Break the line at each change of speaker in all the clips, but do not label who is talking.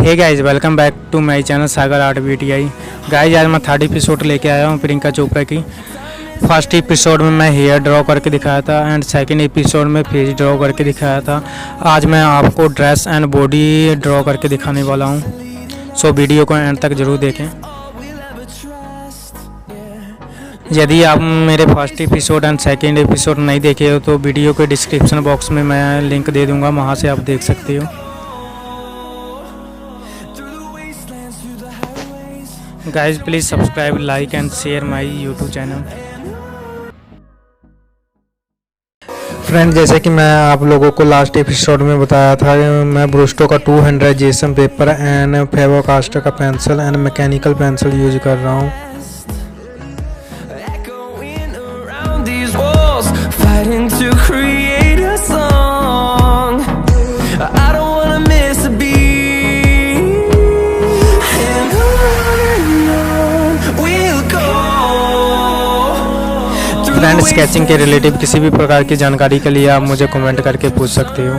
Hey guys, welcome back to my channel SagarArtBti। Guys आज मैं third episode लेके आया हूँ प्रियंका चोपड़ा की। फर्स्ट एपिसोड में मैं हेयर ड्रॉ करके दिखाया था एंड सेकंड एपिसोड में फेस ड्रॉ करके दिखाया था। आज मैं आपको ड्रेस एंड बॉडी ड्रॉ करके दिखाने वाला हूँ। सो वीडियो को एंड तक ज़रूर देखें। यदि आप मेरे first episode and second episode नहीं देखे हो तो वीडियो के डिस्क्रिप्शन बॉक्स में मैं लिंक दे दूँगा, वहाँ से आप देख सकते हो। Guys please subscribe, like and share my YouTube channel. Friend, जैसे कि मैं आप लोगों को लास्ट एपिसोड में बताया था, मैं ब्रूस्टो का 200 GSM paper and Faber Castell का pencil and mechanical pencil use कर रहा हूँ। फ्रेंड, स्केचिंग के रिलेटिव किसी भी प्रकार की जानकारी के लिए आप मुझे कमेंट करके पूछ सकते हो।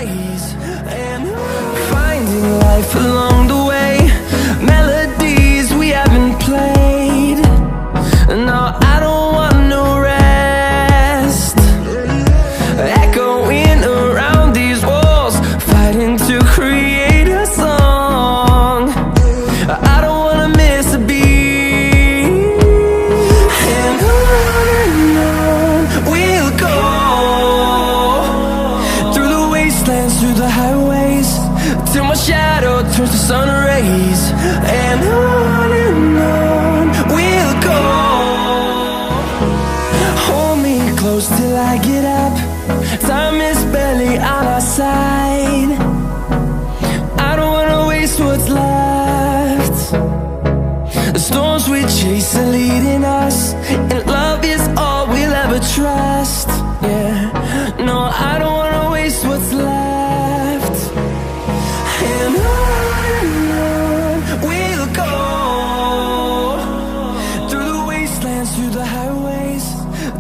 rays, and finding life along the way. Melodies we haven't played. No, I don't want no rest. Echoing around these walls, fighting to create a song. I don't wanna miss a beat. And on we'll go, through the wastelands, through the highways, till my shadow turns to sun rays. And on we'll go. Hold me close till I get up. Time is barely on our side. I don't wanna waste what's left. The storms we chase are leading us, and love is all we'll ever trust. Yeah, no, I don't wanna waste what's left. And on we'll go, through the wastelands, through the highways,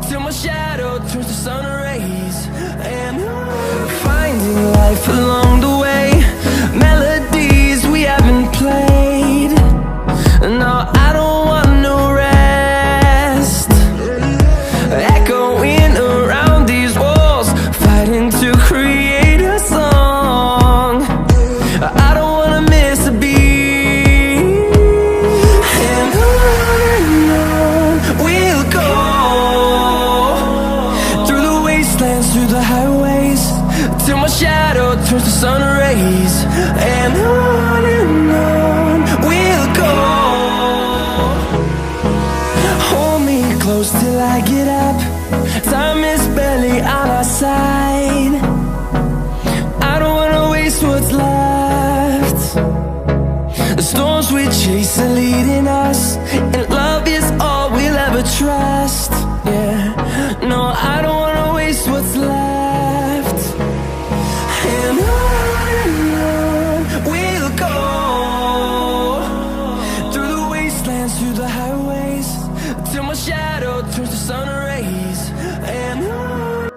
till my shadow turns to sun rays. And finding life along the way. Melodies we haven't played. No, I don't want no rest. Echoing around these walls, fighting to create a song. I don't wanna miss a beat. And on we'll go, through the wastelands, through the highways, till my shadow turns to sun rays. And on we'll go. Hold me close till I get up. Time is barely on our side. I don't wanna waste what's left. The storms we chase are leading us, and love is all we'll ever trust. Yeah, no, I don't wanna waste what's left. And on we'll go, through the wastelands, through the highways, till my shadow turns to sun rays. And on.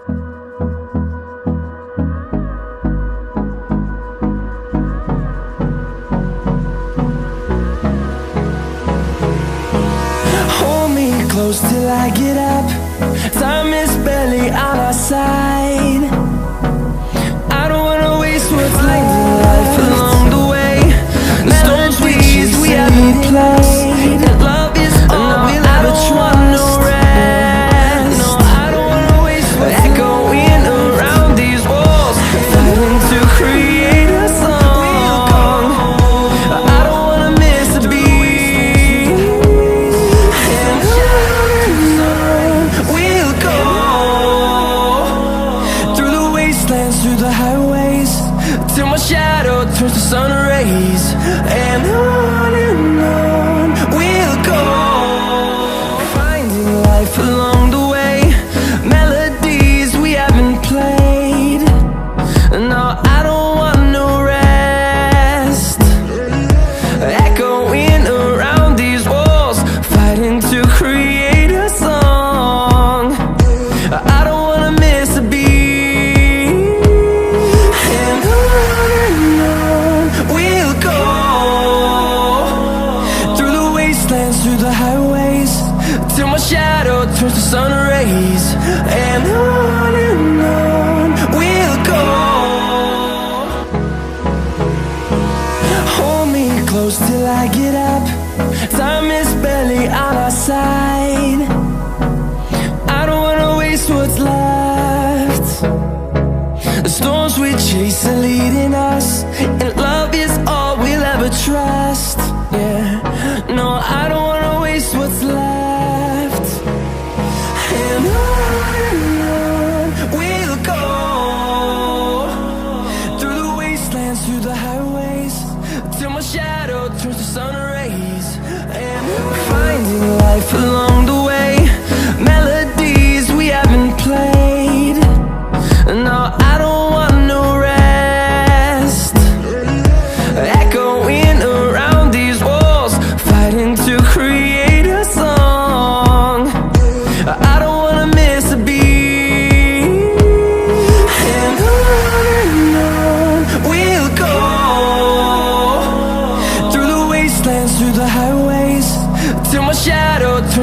Hold me close till I get up. Time is barely on our side. I don't wanna waste what's left. Life along the way. The storms we chase we haven't played. And love is all we'll ever trust. No rest. No, I don't wanna waste what's echoing around these walls, fighting to create a song. I don't wanna miss a beat. And we'll go, through the wastelands, through the highways, till my shadow turns to sun rays. And on we'll go, finding life along the way. Melodies we haven't played. No, I don't want no rest. Echoing around these walls, fighting to create a song. I don't wanna miss a beat. And on we'll go, through the wastelands, through the highways, till my shadow turns to sun rays. And on we'll go. Hold me close till I get up. Time is barely on our side. I don't wanna waste what's left. The storms we chase are leading us, and love is all we'll ever trust. Yeah, no, I don't wanna waste what's left. And on we'll go, through the wastelands, through the highways, till my shadow turns to sun rays. And finding life along the way. Melodies we haven't played. No, I don't want no rest. Echoing around these walls, fighting to create a song. I don't wanna miss a beat. And on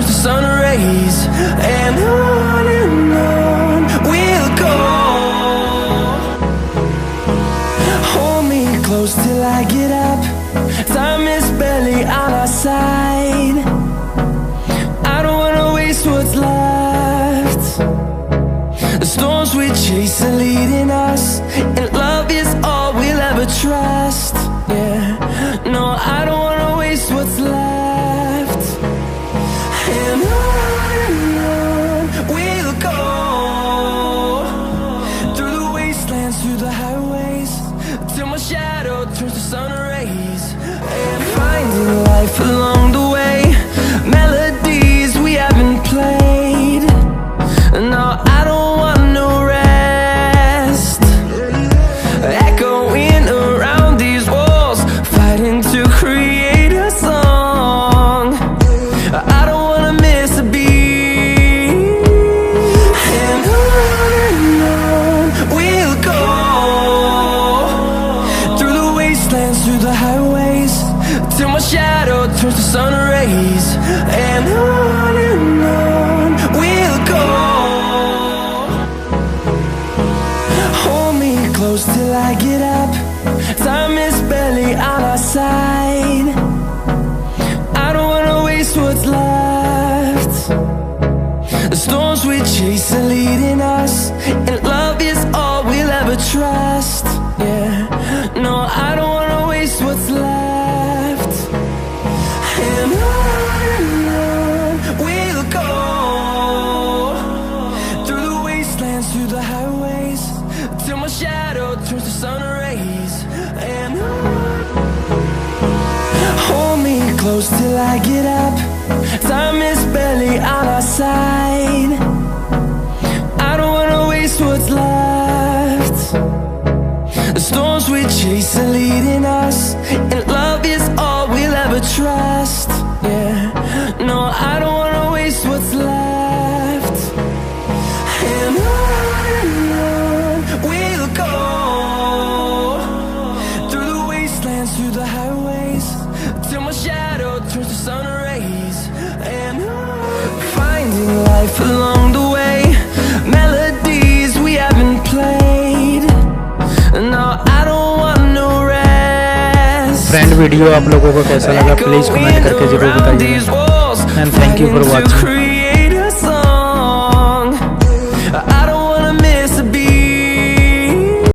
turns to sun rays, and on we'll go. Hold me close till I get up. Time is barely on our side. I don't wanna waste what's left. The storms we chase are leading us, and love is all we'll ever trust. Yeah, no, I don't wanna waste what's left. And on we'll go, through the wastelands, through the highways, till my shadow turns to sun rays. And finding life along the way, melodies we haven't played. No, I don't want no rest. Echoing around these walls, fighting to create a song. I don't wanna miss a beat. And on we'll go, through the wastelands, through the highways, till my shadow turns to sun rays. And on we'll go. Hold me close till I get up. Time is barely on our side. I don't wanna waste what's left. The storms we chase are leading us, and love is all we'll ever trust. Yeah, no, I don't wanna waste what's left. And on we'll go, through the wastelands, through the highways, till my shadow turns to sun rays. And hold me close till I get up. Time is barely on our side. I don't wanna waste what's left. The storms we chase are leading us, and love is all we'll ever trust. Yeah, no, I don't wanna waste what's left. And on we'll go, through the wastelands, through the highways, till my shadow turns to sun rays. And finding life along the way, melodies we haven't played. No, I don't want no rest.
Friend video आप लोगों को कैसा लगा please comment करके ज़रूर बताइएगा and thank you for watching.